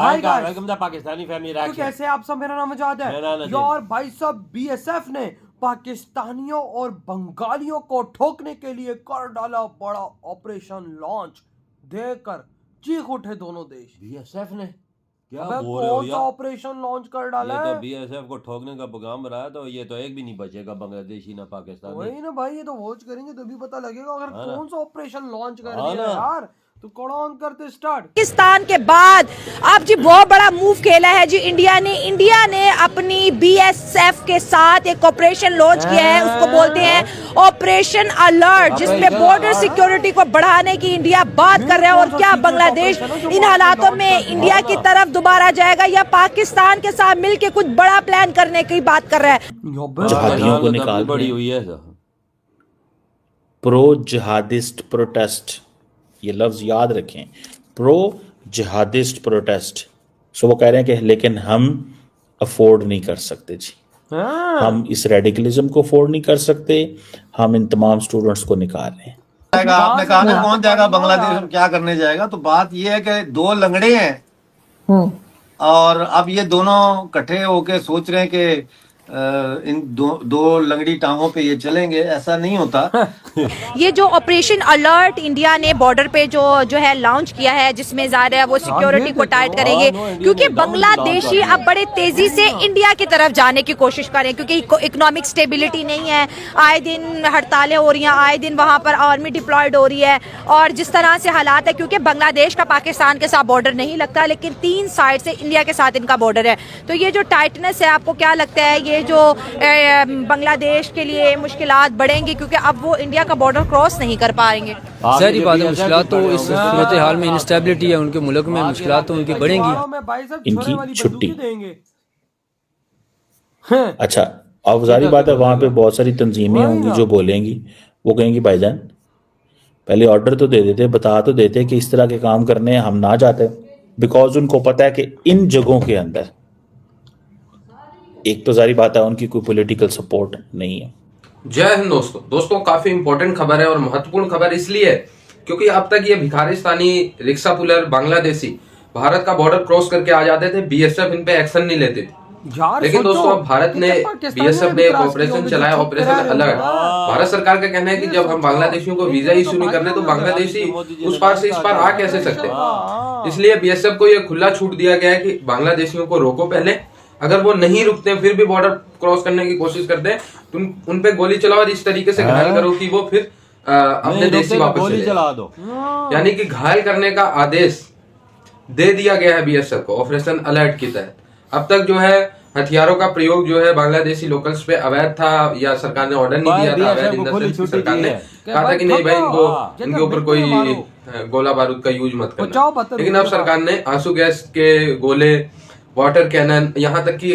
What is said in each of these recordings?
Hi guys, welcome the Pakistani family तो reaction. कैसे आप सब? मेरा नाम आजाद है मेरा नाम यार। भाई साहब, बीएसएफ ने पाकिस्तानियों और बंगालियों को ठोकने के लिए कर डाला बड़ा ऑपरेशन लॉन्च। देखकर चीख उठे दोनों देश। बीएसएफ ने क्या अबे बोल रहे हो कौन सा यार? ऑपरेशन लॉन्च कर डाला ये तो है? बीएसएफ को ठोकने का पैगाम बनाया, तो ये तो एक भी नहीं बचेगा, बांग्लादेशी ना पाकिस्तानी। वही ना भाई, ये तो वॉच करेंगे तभी पता लगेगा अगर हाँ ना। कौन सा ऑपरेशन लॉन्च कर हाँ दिया ना। यार। तो कड़ा ऑन करते स्टार्ट। पाकिस्तान के बाद अब जी बहुत बड़ा मूव खेला है जी इंडिया ने अपनी बीएसएफ के साथ एक ऑपरेशन लॉन्च किया है। उसको बोलते हैं ऑपरेशन अलर्ट, जिसमें बॉर्डर सिक्योरिटी को बढ़ाने की इंडिया बात कर रहा है। और क्या बांग्लादेश इन हालातों में इंडिया की तरफ दोबारा जाएगा या पाकिस्तान के साथ मिलकर कुछ बड़ा प्लान करने की बात कर रहा है? जहादियों को निकाल बड़ी रहे हुई है प्रो जिहादिस्ट प्रोटेस्ट, ये लफ्ज याद रखें, प्रो जिहादिस्ट प्रोटेस्ट। सो वो कह रहे हैं कि लेकिन हम अफोर्ड नहीं कर सकते जी, हम इस रेडिकलिज्म को अफोर्ड नहीं कर सकते, हम इन तमाम स्टूडेंट्स को निकाल रहे हैं। आपने कहा कि कौन जाएगा बांग्लादेश में, क्या करने जाएगा? तो बात यह है कि दो लंगड़े हैं और अब ये दोनों इकट्ठे होके सोच रहे हैं कि इन दो लंगड़ी टांगों पे ये चलेंगे। ऐसा नहीं होता। ये जो ऑपरेशन अलर्ट इंडिया ने बॉर्डर पे जो है लॉन्च किया है, जिसमें ज़ाहिर है वो सिक्योरिटी को टाइट करेंगे, क्योंकि बांग्लादेशी अब बड़े तेजी से इंडिया की तरफ जाने की कोशिश करें, क्योंकि इकोनॉमिक स्टेबिलिटी नहीं है। आए दिन हड़तालें हो रही हैं, आए दिन वहाँ पर आर्मी डिप्लॉयड हो रही है, और जिस तरह से हालात है, क्योंकि बांग्लादेश का पाकिस्तान के साथ बॉर्डर नहीं लगता, लेकिन 3 साइड से इंडिया के साथ इनका बॉर्डर है। तो ये जो टाइटनेस है, आपको क्या लगता है ये जो बांग्लादेश के लिए मुश्किलात बढ़ेंगी, क्योंकि अब वो इंडिया का बॉर्डर क्रॉस नहीं कर पाएंगे? सारी बात है, मुश्किलात तो इस सूरत हाल में इंस्टेबिलिटी है उनके मुल्क में, मुश्किलात तो उनकी बढ़ेंगी। इनकी छुट्टी। अच्छा, अब जारी बात है, वहां पे बहुत सारी तंजीमें होंगी जो बोलेंगी, वो कहेंगी भाईजान पहले ऑर्डर तो दे देते, बता तो देते कि इस तरह के काम करने हैं, हम ना जाते। बिकॉज उनको पता है कि इन जगहों के अंदर एक तो जारी बात है उनकी कोई पॉलिटिकल सपोर्ट नहीं है। जय हिंद दोस्तों, काफी इंपॉर्टेंट खबर है और महत्वपूर्ण खबर इसलिए है क्योंकि अब तक ये भिखारिस्तानी रिक्शा पुलर बांग्लादेशी भारत का बॉर्डर क्रॉस करके आ जाते थे, बीएसएफ इन पे एक्शन नहीं लेती थी। लेकिन दोस्तों अब भारत ने बीएसएफ ने एक ऑपरेशन चलाया, ऑपरेशन अलर्ट। भारत सरकार का कहना है कि जब हम बांग्लादेशियों को वीजा इशू नहीं कर रहे तो बांग्लादेशी उस पार से इस पार आ कैसे सकते। इसलिए बीएसएफ को यह खुला छूट दिया गया है कि बांग्लादेशियों को रोको, पहले अगर वो नहीं रुकते फिर भी बॉर्डर क्रॉस करने की कोशिश करते हैं तुम उन पे गोली चलाओ और इस तरीके से घायल करो कि वो फिर अपने देश से वापस गोली चला दो। यानी कि घायल करने का आदेश दे दिया गया है बीएसएफ को ऑपरेशन अलर्ट के तहत। अब तक जो है हथियारों का प्रयोग जो है बांग्लादेशी लोकल्स पे अवैध था, या सरकार ने ऑर्डर नहीं दिया था, अवैध इन द सेंस सरकार ने कहा था कि नहीं भाई इनके ऊपर कोई गोला बारूद का यूज मत करना। लेकिन अब सरकार ने आंसू गैस के गोले, वाटर कैनन, यहाँ तक कि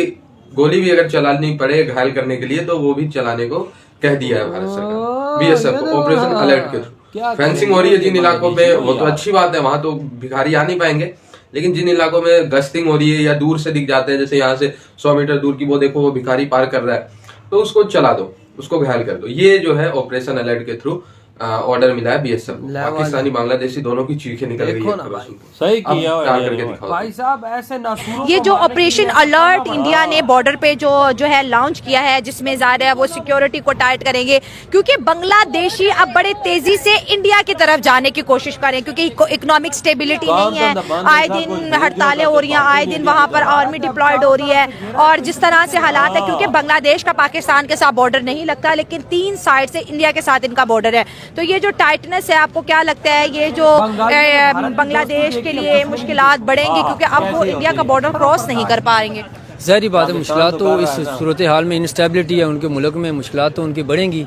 गोली भी अगर चलानी पड़े घायल करने के लिए तो वो भी चलाने को कह दिया है भारत सरकार बीएसएफ को ऑपरेशन अलर्ट के थ्रू। फेंसिंग हो रही है जिन इलाकों में, वो तो अच्छी बात है, वहां तो भिखारी आ नहीं पाएंगे, लेकिन जिन इलाकों में गश्तिंग हो रही है या दूर से दिख जाते हैं, जैसे यहाँ से 100 मीटर दूर की वो देखो वो भिखारी पार कर रहा है, तो उसको चला दो, उसको घायल कर दो। ये जो है ऑपरेशन अलर्ट के थ्रू ऑर्डर मिला है बीएसएफ को। पाकिस्तानी बांग्लादेशी दोनों की चीखें निकल रही है। सही किया भाई साहब, ऐसे नासूरों ये जो ऑपरेशन अलर्ट इंडिया ने बॉर्डर पे जो है लॉन्च किया है, जिसमें ज़ाहिर है वो सिक्योरिटी को टाइट करेंगे, क्योंकि बांग्लादेशी अब बड़े तेजी से इंडिया की तरफ जाने की कोशिश करें, क्योंकि इकोनॉमिक स्टेबिलिटी नहीं है। आए दिन हड़तालें हो रही हैं, आए दिन वहाँ पर आर्मी डिप्लॉयड हो रही है, और जिस तरह से हालात है, क्योंकि बांग्लादेश का पाकिस्तान के साथ बॉर्डर नहीं लगता, लेकिन 3 साइड से इंडिया के साथ इनका बॉर्डर है। तो ये जो टाइटनेस है, आपको क्या लगता है ये जो बांग्लादेश के लिए मुश्किलात बढ़ेंगी, क्योंकि अब वो इंडिया का बॉर्डर क्रॉस नहीं कर पाएंगे? सारी बात है, मुश्किलात तो इस सूरत हाल में इंस्टेबिलिटी है उनके मुल्क में, मुश्किलात तो उनकी बढ़ेंगी।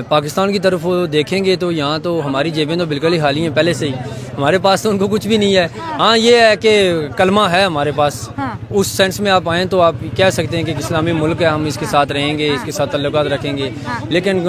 पाकिस्तान की तरफ देखेंगे तो यहाँ तो हमारी जेबें तो बिल्कुल ही खाली हैं पहले से ही, हमारे पास तो उनको कुछ भी नहीं है। हाँ, ये है कि कलमा है हमारे पास। उस सेंस में आप आएँ तो आप कह सकते हैं कि इस्लामी मुल्क है, हम इसके साथ रहेंगे, इसके साथ तल्लुकात रखेंगे, लेकिन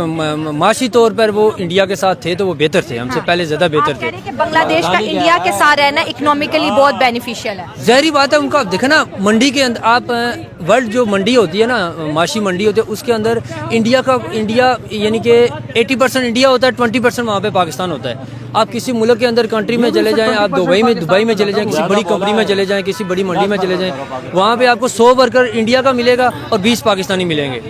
माशी तौर पर वो इंडिया के साथ थे तो वो बेहतर थे, हमसे पहले ज़्यादा बेहतर थे। बांग्लादेश का इंडिया के साथ रहना इकोनॉमिकली बहुत बेनिफिशियल है। ज़ाहिर बात है, उनका देखना मंडी के अंदर, आप वर्ल्ड जो मंडी होती है ना, माशी मंडी होती है, उसके अंदर इंडिया यानी कि 80% इंडिया होता है, 20% वहाँ पे पाकिस्तान होता है। आप किसी मुल्क के अंदर कंट्री में चले जाएं, आप दुबई में चले जाएं, किसी बड़ी कंपनी में चले जाएं, किसी बड़ी मंडी में चले जाएं, वहाँ पे आपको 100 वर्कर इंडिया का मिलेगा और 20 पाकिस्तानी मिलेंगे।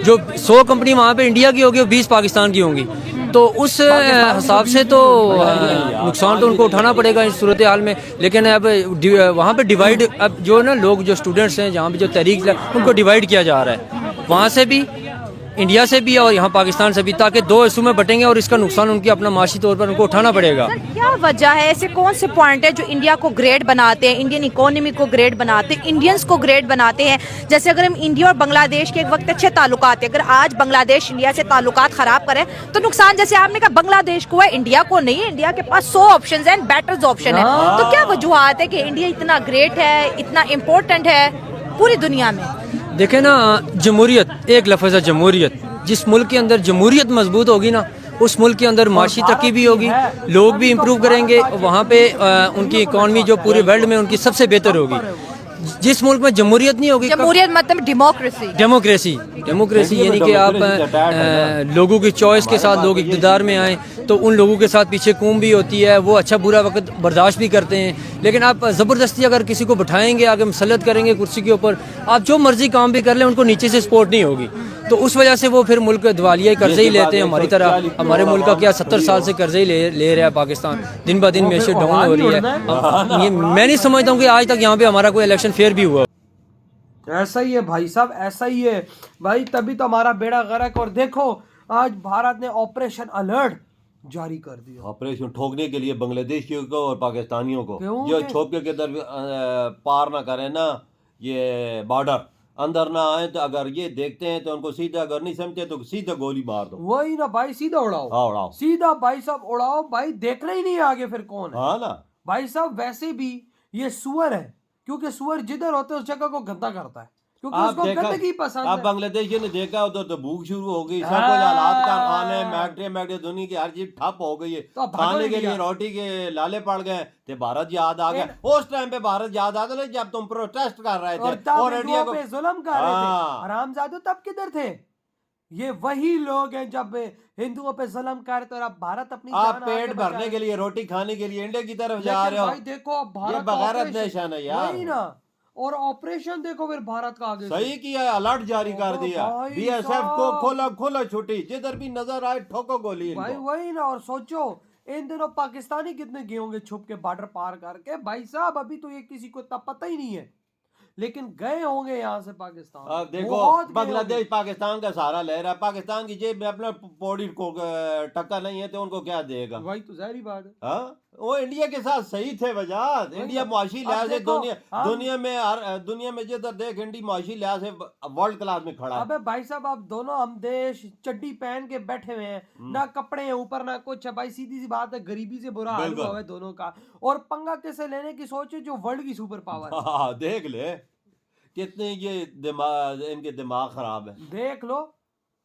जो 100 कंपनी वहाँ पे इंडिया की होगी और 20 पाकिस्तान की होंगी। तो उस हिसाब से तो नुकसान तो उनको उठाना पड़ेगा इस सूरत हाल में। लेकिन अब वहाँ पे डिवाइड, अब जो ना लोग जो स्टूडेंट्स हैं जहाँ पे जो तहरीक उनको डिवाइड किया जा रहा है, वहाँ से भी, इंडिया से भी और यहाँ पाकिस्तान से भी, ताकि 2 हिस्सों में बटेंगे और इसका नुकसान उनकी अपना माशी तौर पर उनको उठाना पड़ेगा। सर क्या वजह है, ऐसे कौन से पॉइंट है जो इंडिया को ग्रेट बनाते हैं, इंडियन इकोनॉमी को ग्रेट बनाते हैं, इंडियंस को ग्रेट बनाते हैं? जैसे अगर हम इंडिया और बांग्लादेश के एक वक्त अच्छे ताल्लुकात है, अगर आज बांग्लादेश इंडिया से ताल्लुकात खराब करे तो नुकसान जैसे आपने कहा बांग्लादेश को है, इंडिया को नहीं है। इंडिया के पास 100 ऑप्शन है, बेटर ऑप्शन है। तो क्या वजूहत है कि इंडिया इतना ग्रेट है, इतना इम्पोर्टेंट है पूरी दुनिया में? देखें ना, जमहूरियत, एक लफ्ज़ है जमहूरियत। जिस मुल्क के अंदर जमहूरियत मजबूत होगी ना, उस मुल्क के अंदर माशी तरक्की भी होगी, लोग भी इम्प्रूव करेंगे, वहाँ पे उनकी इकॉनमी जो पूरे वर्ल्ड में उनकी सबसे बेहतर होगी। जिस मुल्क में जमहूरियत नहीं होगी, जमहूरियत मतलब डेमोक्रेसी यानी कि आप लोगों की चॉइस के साथ लोग इक़्तिदार में आए तो उन लोगों के साथ पीछे कौम भी होती है, वो अच्छा बुरा वक्त बर्दाश्त भी करते हैं। लेकिन आप ज़बरदस्ती अगर किसी को बिठाएंगे, आगे मुसल्लत करेंगे कुर्सी के ऊपर, आप जो मर्जी काम भी कर लें, उनको नीचे से सपोर्ट नहीं होगी। तो उस वजह से वो फिर मुल्क दिवालिया कर्जे ही लेते हैं हमारी तरह। हमारे मुल्क का क्या 70 साल से कर्जे ही ले रहा है पाकिस्तान, दिन ब दिन मैशत डाउन हो रही है। ये मैं नहीं समझता हूँ कि आज तक यहाँ पे हमारा कोई इलेक्शन फेयर भी हुआ। ऐसा ही है भाई साहब, ऐसा ही है भाई, तभी तो हमारा बेड़ा गर्क। और देखो आज भारत ने ऑपरेशन अलर्ट जारी कर दिया, ऑपरेशन ठोकने के लिए बांग्लादेशियों को और पाकिस्तानियों को, क्यों? जो छोपके के दर पार ना करें ना, ये बॉर्डर अंदर ना आए, तो अगर ये देखते हैं तो उनको सीधा, अगर नहीं समझते तो सीधा गोली मार दो। वही ना भाई, सीधा उड़ाओ। हाँ उड़ाओ, सीधा भाई साहब उड़ाओ भाई, देखना ही नहीं है आगे फिर कौन है। हाँ ना भाई साहब वैसे भी ये सुअर है, क्योंकि सुअर जिधर होता है उस जगह को गंदा करता है, क्योंकि उसको गंदगी पसंद आप है। बांग्लादेशी ने देखा उधर तो भूख शुरू हो गई, सब कुछ हालात का खाने मैगडे दुनिया की हर चीज ठप हो गई है। तो अब खाने के इंडिया। लिए रोटी के लाले पड़ गए थे, भारत याद आ गया। उस टाइम पे भारत याद आ गया जब तुम प्रोटेस्ट कर रहे थे और इंडिया पे जुल्म कर रहे थे। हाँ। हरामजादे तब किधर थे? ये वही लोग हैं जब हिंदुओं पे जुल्म कर रहे थे, और अब भारत अपनी आप जान पेट आगे भरने बचा के लिए, रोटी खाने के लिए इंडिया की तरफ जा लेकिन रहे हो। भाई देखो अब भारत ये का बगैरत ऑपरेशन- नेशन है यार। वही ना, और ऑपरेशन देखो फिर भारत का आगे से। सही किया, अलर्ट जारी कर दिया, भाई बीएसएफ को साहब। खोला छुट्टी, जिधर भी नजर आए ठोको गोली भाई इनको। वही ना, और सोचो इन दिनों पाकिस्तानी कितने गए होंगे छुप के बॉर्डर पार करके। भाई साहब अभी तो ये किसी को इतना पता ही नहीं है, लेकिन गए होंगे यहाँ से पाकिस्तान। अब देखो बहुत गए बांग्लादेश होंगे। पाकिस्तान का सहारा ले रहा है, पाकिस्तान की जेब में अपना पौड़ी को टक्कर नहीं है तो उनको क्या देगा? वही तो जाहिर बात है। हाँ, वो इंडिया के साथ सही थे वजात। इंडिया मुआशी अब लिहाज से देखो, दुनिया में जिधर देख इंडिया मुआशी लिहाज से वर्ल्ड क्लास में खड़ा है। अबे भाई साहब आप दोनों हम देश चड्डी पहन के बैठे हुए हैं, ना कपड़े हैं ऊपर ना कुछ है। भाई सीधी सी बात है, गरीबी से बुरा हाल बिल्कुल। हुआ है दोनों का। और पंगा कैसे लेने की सोचे जो वर्ल्ड की सुपर पावर है। हाँ, देख ले कितने ये दिमाग, इनके दिमाग खराब है। देख लो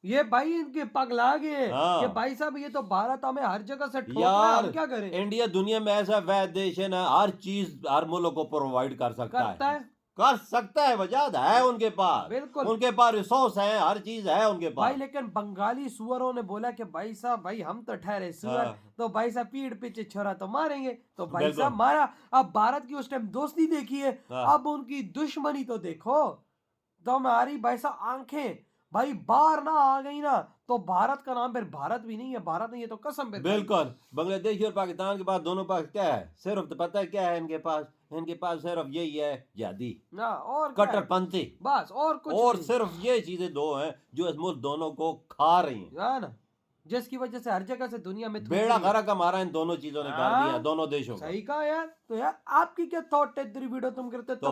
ये भाई इनके पगला गए हाँ। कि भाई साहब ये तो भारत हमें हर जगह से ठोक रहा है, यार हम क्या करें? इंडिया दुनिया में ऐसा वैध देश है ना, हर चीज हर मुल्क को प्रोवाइड कर सकता करता है कर सकता है, वजाद है उनके पास। बिल्कुल। उनके पास रिसोर्स है, हर चीज है उनके भाई पास। लेकिन बंगाली सुअरों ने बोला कि भाई साहब भाई हम तो ठहरे सुअर, हाँ। तो भाई साहब पीठ पीछे छोरा तो मारेंगे, तो भाई बिल्कुल। साहब मारा। अब भारत की उस टाइम दोस्ती देखी है, हाँ। अब उनकी दुश्मनी तो देखो। तो हमारी भाई साहब आंखें भाई बाहर ना आ गई ना, तो भारत का नाम फिर भारत भी नहीं है। भारत नहीं है तो कसम फिर बिल्कुल। बांग्लादेश और पाकिस्तान के पास, दोनों पास क्या है? सिर्फ तो पता है क्या है इनके पास? इनके पास सिर्फ यही है, जिहादी, ना, और क्या है? कट्टरपंथी, बस और कुछ और नहीं। सिर्फ ये चीजें दो हैं जो इस मुल्क दोनों को खा रही हैं। है ना, जिसकी वजह से हर जगह से दुनिया में थूक बेड़ा रही है। गर्क हमारा इन दोनों चीजों ने कर दिया, हाँ। दोनों देशों का। सही कहा यार। तो यार आपकी क्या थॉट है, वीडियो तुम करते तो तो